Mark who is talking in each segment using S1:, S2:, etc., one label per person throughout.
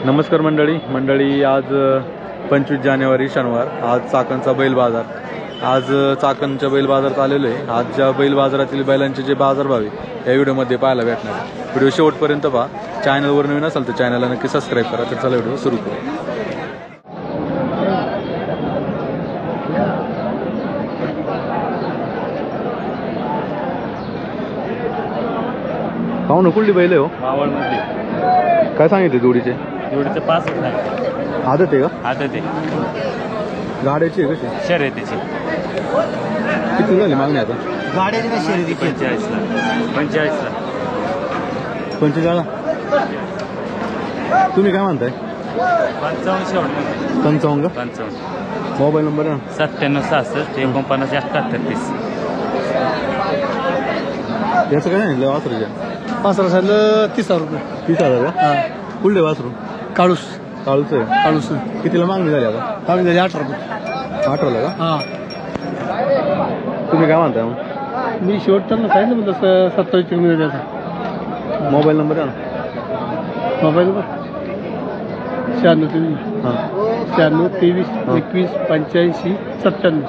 S1: नमस्कार मंडळी आज 25 जानेवारी शनिवार। आज चाकणचा बैल बाजार। आज चाकणच्या बैल बाजारात आलेलो आहे। आज ज्या बैल बाजारातील बैलांचे जे बाजारभाव आहे या व्हिडिओमध्ये पाहायला भेटणार आहे। व्हिडिओ शेवटपर्यंत पहा। चॅनलवर नवीन असाल तर चॅनलला नक्की सबस्क्राईब करा। तर चला व्हिडिओ सुरू करू। पाहू ना कुठली बैल आहे हो?
S2: मावळमध्ये।
S1: काय सांगितले जोडीचे?
S2: जोडीचं 5 आहे।
S1: आदत आहे का?
S2: आदत आहे।
S1: गाड्याची आहे कशी?
S2: शर्यतीची।
S1: किती झाली मागणी आता?
S2: गाड्याची ना शर्यतीची 45 ला। 45 ला।
S1: 45 ला। तुम्ही काय म्हणताय?
S2: 55 शेवट।
S1: 55 का?
S2: 55।
S1: मोबाईल नंबर आहे ना?
S2: 9766 49 71 30।
S1: याचं काय सांगितलं वासरूच्या?
S3: वासरा सांगितलं 30,000 रुपये।
S1: 30,000 का?
S3: हां।
S1: कुठले वासरू?
S3: काळूस
S1: काळूच आहे?
S3: काळूस
S1: कितीला मागणी झाली आता?
S3: काळूस झाली 18 रुपये।
S1: 18ला का?
S3: हां।
S1: तुम्ही काय म्हणताय मग?
S3: मी शेवटचं सांगितलं म्हणलं 27 किलोमीटर द्यायचा।
S1: मोबाईल नंबर आहे ना?
S3: मोबाईल नंबर 96
S1: हां
S3: 96 23 21 85 97।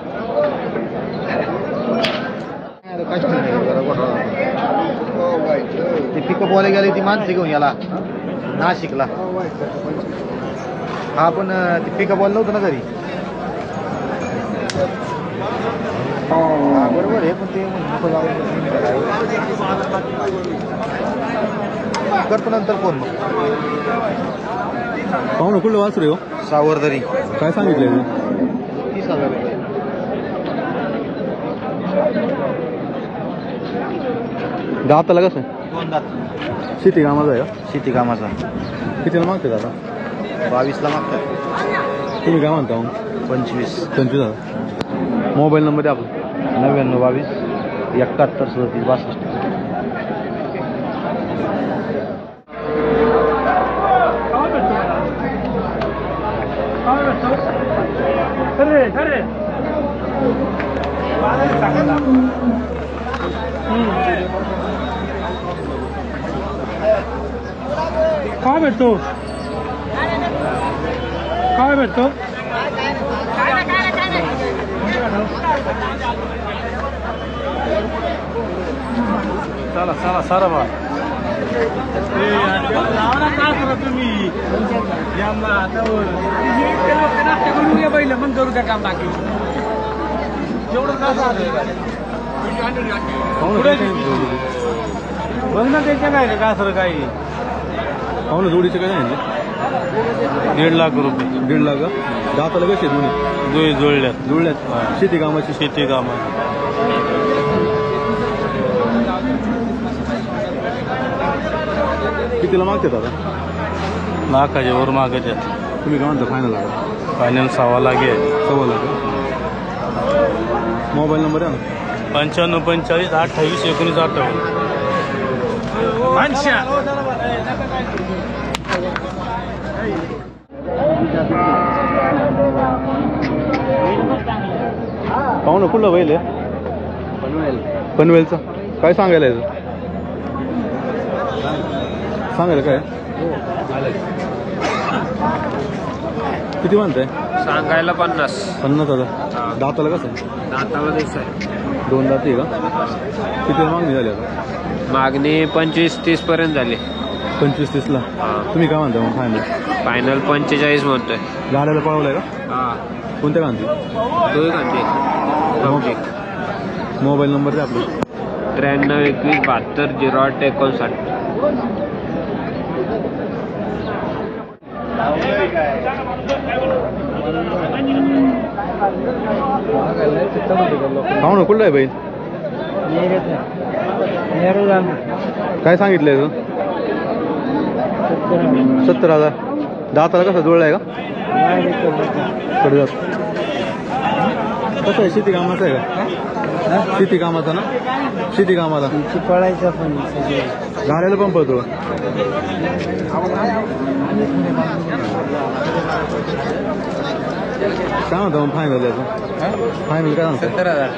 S4: ते पिकअप वाले गेले ती माणसं घेऊन याला नाशिकला। हा पण ते पिकअप वाले नव्हतं ना घरी। हा बरोबर आहे पण ते करतो नंतर फोन मग।
S1: पाहू ना कुठलं वासरू आहे हो?
S4: सावरदरी।
S1: काय सांगितलं?
S4: 30,000 रुपये।
S1: दाताला कसं?
S4: 2 दात।
S1: शेती कामाचा आहे का?
S4: शेती कामाचा।
S1: कितीला मागते दादा?
S4: 22 ला मागतात।
S1: तुम्ही काय म्हणता मग?
S4: 25।
S1: 25,000। मोबाईल नंबर आहे आपला?
S4: 99 22 71 37 62।
S3: काय भेटतो? काय भेटतो?
S2: चला चला सारा बा।
S3: तुम्ही पहिलं पण करू त्या काम बाकी जेवढं बघ ना त्याच्या काय का सर काही।
S1: पाहू ना जोडीचे काय सांगितले?
S2: 1.5 लाख रुपये।
S1: 1.5 लाख का? दाताला कसे दोन्ही?
S2: दोन्ही जुळल्यात।
S1: जुळल्यात? शेती कामाची?
S2: शेती कामाची।
S1: कितीला मागते दादा?
S2: लाखाच्या वर मागायच्यात।
S1: तुम्ही काय म्हणता फायनल आहे?
S2: फायनल 1.25 लाख आहे।
S1: 1.25 लाख का? मोबाईल नंबर आहे ना?
S2: 95 45 28 19 58।
S1: पाहू ना कुठलं बैल आहे? पनवेलचा। काय सांगायला याचं? सांगायला काय? किती म्हणताय?
S2: सांगायला 50।
S1: 50,000। दाताला कसं आहे?
S2: दाताला दिस आहे।
S1: 2 दाती आहे का? किती मागणी झाली आता?
S2: मागणी 25-30 पर्यंत झाली।
S1: 25-30 ला। तुम्ही काय म्हणता मग फायनल?
S2: फायनल 45 म्हणतोय।
S1: गाड्याला पळवलाय का?
S2: हा
S1: कोणत्या गांधी?
S2: दोन घंटे।
S1: मोबाईल नंबर आहे आपला?
S2: 93 21 72 08 59।
S1: पाहू ना कुठलं आहे बैल? काय सांगितलंय तू? 70,000। दाताला कसं जुळलाय का? कसं आहे? शेती कामाचं आहे का? शेती कामाचा ना? शेती कामाला
S3: पळायचं पण
S1: गाड्याला पण पळतो का? काय म्हणतो मग फायनल याचं? फायनल काय म्हणतो?
S2: 70,000।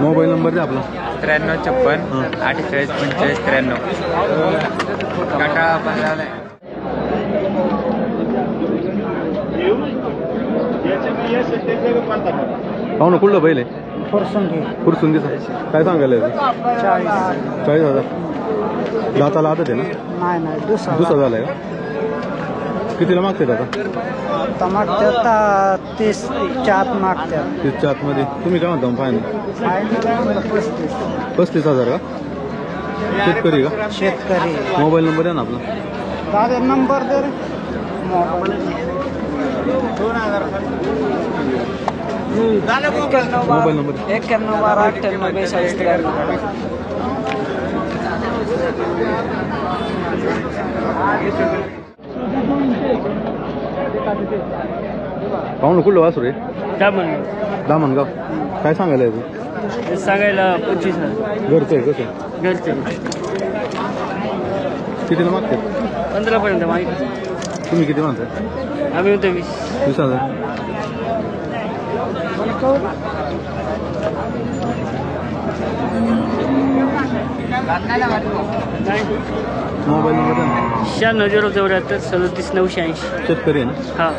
S1: मोबाईल नंबर द्या आपला.
S2: 93 56 48 45 93 काटा
S1: पाहू ना कुठलं बैल आहे फुरसुंगीचा काय सांगायला याचं? 40,000 दाताला आदत आहे ना?
S3: नाही
S1: दुसरा झालाय का? कितीला मागते आता?
S3: मागतात 30च्या आत मागतात.
S1: 30च्या आतमध्ये तुम्ही काय म्हणता फायनल? 35,000 का? शेतकरी का?
S3: शेतकरी.
S1: मोबाईल नंबर आहे ना आपला?
S3: दादा नंबर दर
S1: मोबाईल नंबर
S3: 91 12 98 42 93.
S1: पाहू ना कुठलं वासरू आहे? दामणगाव. काय सांगायला याचं?
S3: सांगायला 25,000.
S1: घरचं आहे कसं?
S3: घरचे
S1: कितीला मागते?
S3: 15 पर्यंत माहिती.
S1: तुम्ही किती म्हणताय?
S3: आम्ही होतो
S1: 20,000. मोबाईल नंबर द्या ना.
S3: 96 074 37 980.
S1: शेतकरी आहे ना?
S3: हा.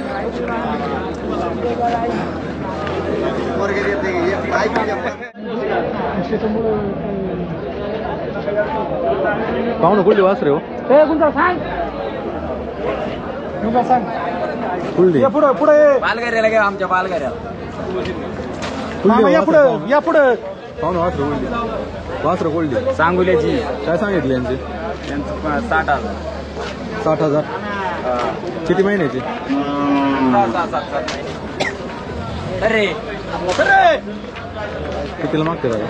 S1: पाहू ना कुठली वासरे हो? कुठली?
S4: पालघऱ्याला आमच्या पालघऱ्याला
S1: या पुढे पाहू ना वासरे कुठली? वासरे कुठली?
S4: सांगोल्याची.
S1: काय सांगितले यांचे?
S4: 60,000.
S1: 60,000. किती महिन्याची?
S4: अरे
S1: कितीला मागते दादा?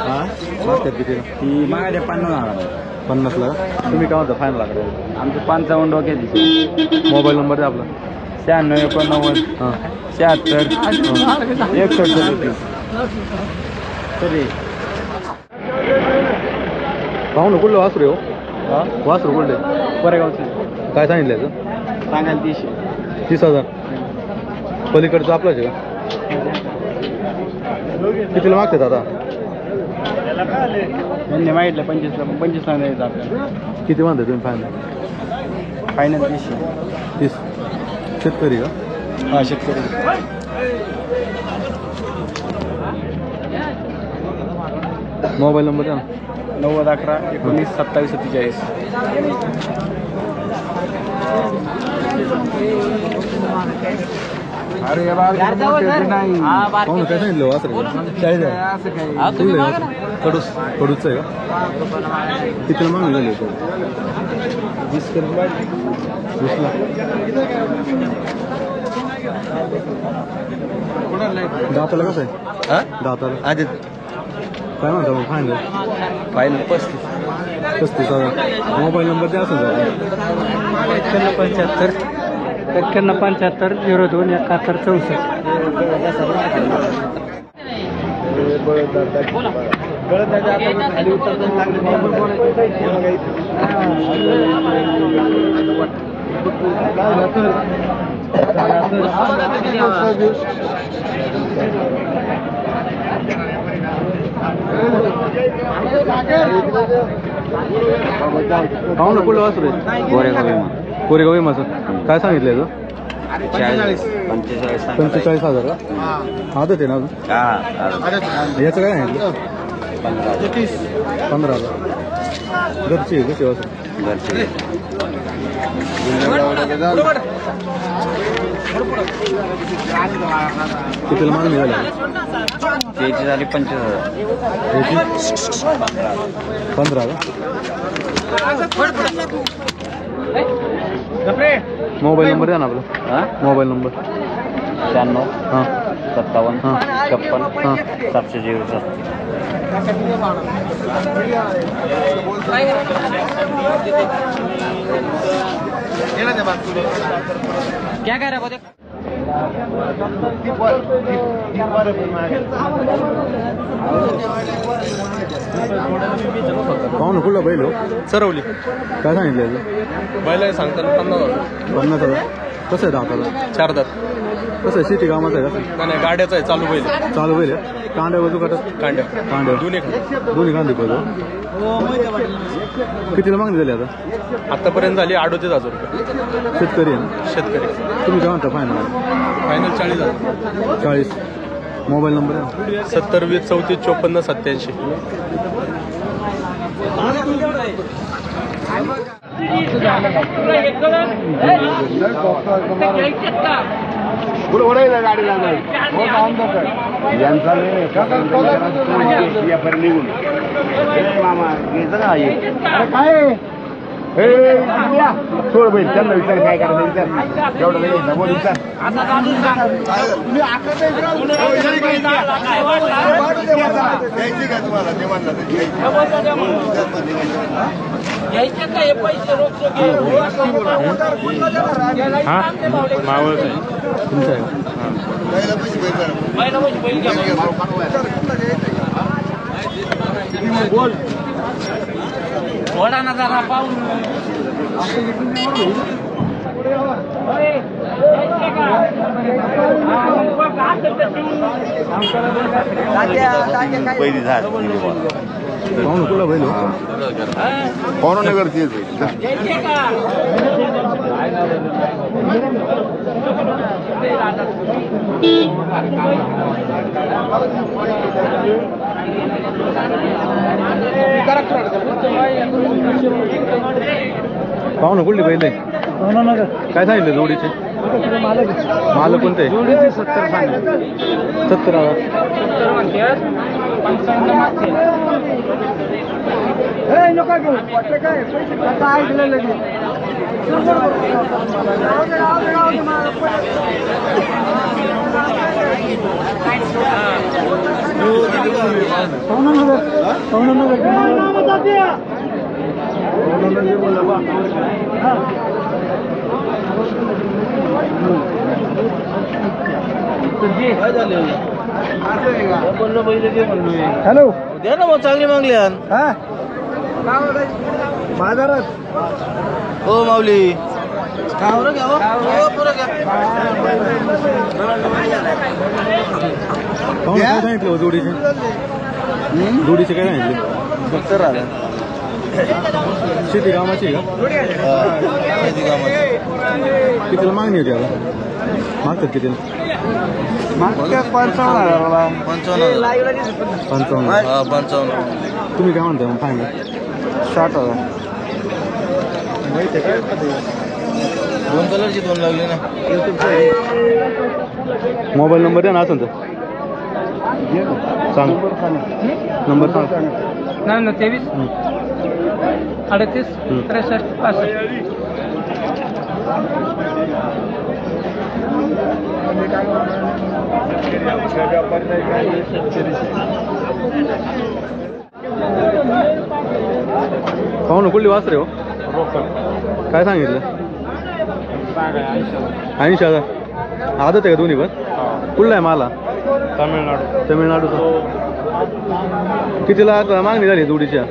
S1: हा मागतात कितीला?
S4: ती मागायला 50,000.
S1: 50ला का? तुम्ही काय म्हणता फायनल लागले?
S4: आमचे 55 डोक्याची.
S1: मोबाईल नंबर द्या आपला.
S4: 96 89
S1: हां
S4: 76 61. तरी
S1: पाहू ना कुठलं वासरू आहे हो? वासरू कुठले?
S4: कोरेगावची.
S1: काय सांगितलं याचं?
S4: सांगायला
S1: 30,000. पलीकडचं आपलंच आहे का? कितीला मागतात आता?
S4: यांनी मागितलं 25 द्यायचं आपल्याला.
S1: किती म्हणताय तुम्ही फायनल?
S4: फायनल 30.
S1: 30. शेतकरी का?
S4: हा शेतकरी.
S1: मोबाईल नंबर द्या ना.
S4: 90 11 19 27 47. अरे नाही.
S1: पाहू ना काय सांगितलं वासरू? 40,000. कडूच आहे का? कितीला मागणी झाली होती? 20ला. दाताला कसं आहे? दाताला काय म्हणता मग फायनल?
S4: फायनल 35.
S1: 35,000. मोबाईल नंबर द्या असेल का?
S3: 75 75 02 71 64.
S1: पाहू ना कुठलं वासरू आहे? कोरेगाव विमाचं. काय सांगितलं याचं? 45,000 का? आदत आहे ना अजून? याचं काय सांगितलं? 15,000. घरची आहे कशी वासरू? कितीला मागणी झाली?
S4: त्याची झाली 25,000.
S1: याची 15 का? मोबाईल नंबर द्या ना आपला. मोबाईल नंबर
S4: 96
S1: हां
S4: 57
S1: हां
S4: 56
S1: हां
S4: 707. क्या कह रहा है?
S1: पाहू ना कुठला बैल हो?
S2: सरवली.
S1: काय सांगितलं याचं?
S2: बैल सांगताना 50,000.
S1: 50,000. कसं आहे दाताला?
S2: 4 दात.
S1: कसं आहे शेती कामाचं आहे का?
S5: नाही गाड्याचा आहे चालू बैल
S1: चालू बैल आहे. कांड्या बाजू काटत कांड्या दोन्ही कांदे पाहिजे. कितीला मागणी झाली आता?
S5: आतापर्यंत झाली 38,000 रुपये.
S1: शेतकरी आहे ना?
S5: शेतकरी.
S1: तुम्ही काय म्हणता फायनल?
S5: फायनल 40,000.
S1: 40. मोबाईल नंबर आहे
S5: 70 20 34 54 87.
S4: सोड बैल त्यांना विचार काय करायचं एवढं विचार
S5: मावळ
S1: तुमचं आहे
S4: बोल
S3: थोडा ना जरा पाहून
S4: पहिली झाड
S1: पाहून तुला बैल
S4: पौर्णनगरची
S1: पाहून कुठली बैल आहे? काय सांगितलं जोडीचे? मालक कोणते? 70,000.
S4: हॅलो द्या ना मग चांगली मागली बाजारात हो माऊली
S1: काय सांगितलं जोडीचे? जोडीचे काय सांगितले?
S4: 70,000.
S1: शेती कामाची का? कितीला मागणी होती आता? मागतात कितीला?
S4: 55,000.
S1: 55. तुम्ही काय म्हणता मग फायनल?
S4: 60,000. दोन कलरची दोन लागली ना.
S1: मोबाईल नंबर द्या ना असेल तर सांग. नंबर सांग.
S3: 23 38 63 65.
S1: पाहून कुठली वासरे हो? काय सांगितलं? 80,000. आदत आहे का दोन्ही पण? कुठला आहे माला? तमिळनाडूचा. कितीला आता मागणी झाली जोडीच्या?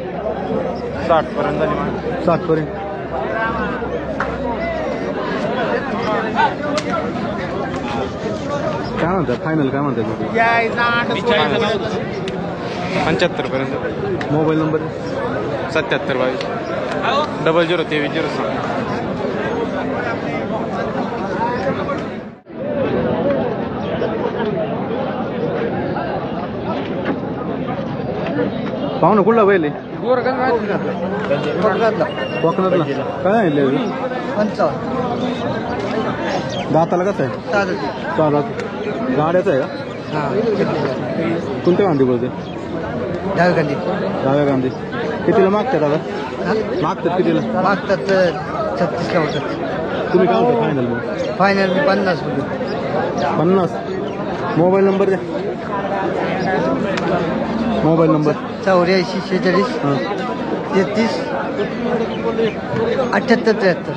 S5: 60 पर्यंत झाली.
S1: 60 पर्यंत. काय म्हणतात फायनल? काय म्हणतात?
S5: 75 पर्यंत.
S1: Mobile number?
S5: 77 22 00 23 07.
S1: पाहू ना कुठला बैल आहे?
S4: कोकणातला.
S1: कोकणातला. काय सांगितलं?
S4: 55.
S1: दाताला कसं आहे? चालत. गाड्याचं आहे का? कोणत्या गांधी बोलते? डाव्या गांधी. कितीला मागतात आता? मागतात कितीला?
S4: मागतात 36 ला होतात.
S1: तुम्ही काय म्हणता फायनल? मग
S4: फायनल मी 50
S1: 50. मोबाईल नंबर द्या. Mobile number
S4: 84 46 33 78 73.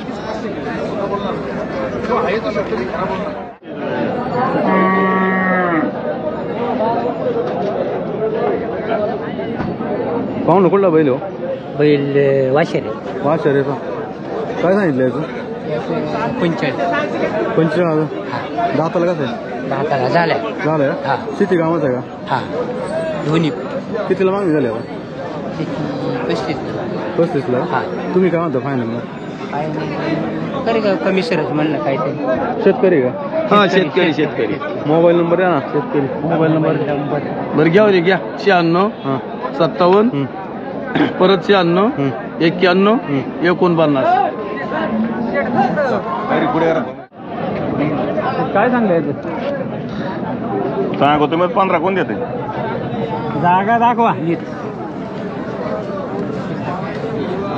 S1: पाहू ना कुठला बैल हो?
S3: बैल वाशेरे.
S1: वाशेरेचा. काय सांगितलं याचं?
S3: 45.
S1: 45,000. दाताला कसं आहे?
S3: दाताला झाल्या
S1: झालं
S3: हा.
S1: शेती कामाचं आहे का
S3: हा दोन्ही
S1: कितीला मागणी झाली आता 35ला
S3: हा.
S1: तुम्ही काय म्हणता फायनल मग
S3: तरी का कमी सरच म्हणलं काहीतरी
S1: शेतकरी का
S4: हा शेतकरी
S1: मोबाईल नंबर आहे ना शेतकरी मोबाईल नंबर
S4: बरं घ्या घ्या 96
S1: हां
S4: 57 परत 96 91 49.
S1: काय सांगले
S5: सांगू तुम्ही 15 कोण देते
S3: जागा दाखवा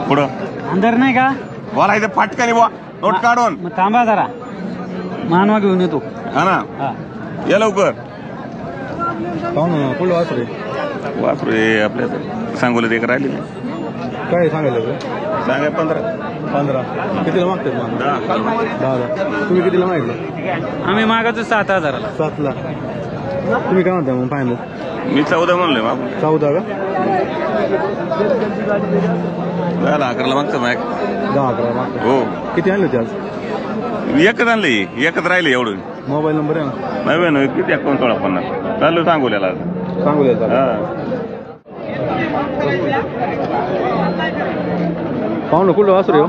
S5: पुढं
S3: अंदर नाही का
S5: बोलायचं फाटकानी बुवा नोट काढून
S3: मग थांबा जरा मानवा घेऊन येतो
S5: हा ना
S3: हा
S5: या लवकर
S1: पाहून कुठलं वासरे
S5: वासरू हे आपल्या सांगोलीत एक राहिलेले
S1: काय सांगायचं
S5: सांगा 15
S1: 15 कितीला मागतात मग 10 तुम्ही कितीला मागितलं
S3: आम्ही मागायचो 7,000
S1: 7ला तुम्ही काय म्हणता मग फायनल
S5: मी 14 म्हणलोय मग
S1: 14 का
S5: झालं 11ला मागचं मॅक
S1: 10-11 मागतात
S5: हो
S1: किती आणले होते आज
S5: एकच आणले एकच राहिले एवढं
S1: मोबाईल नंबर आहे ना
S5: नव्यानं किती 1650 चालू सांगोल्याला
S1: सांगू द्यायचा
S5: हा
S1: पाहून कुठलं वासरे हो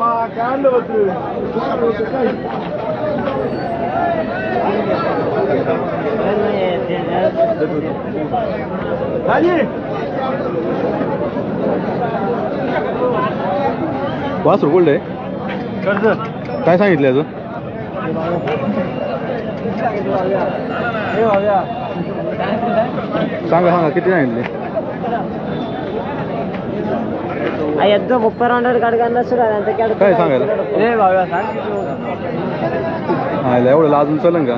S1: वासरू कुठलं आहे काय सांगितलं याचं सांगा किती सांगितले काय सांगायला एवढं लाजून चलन का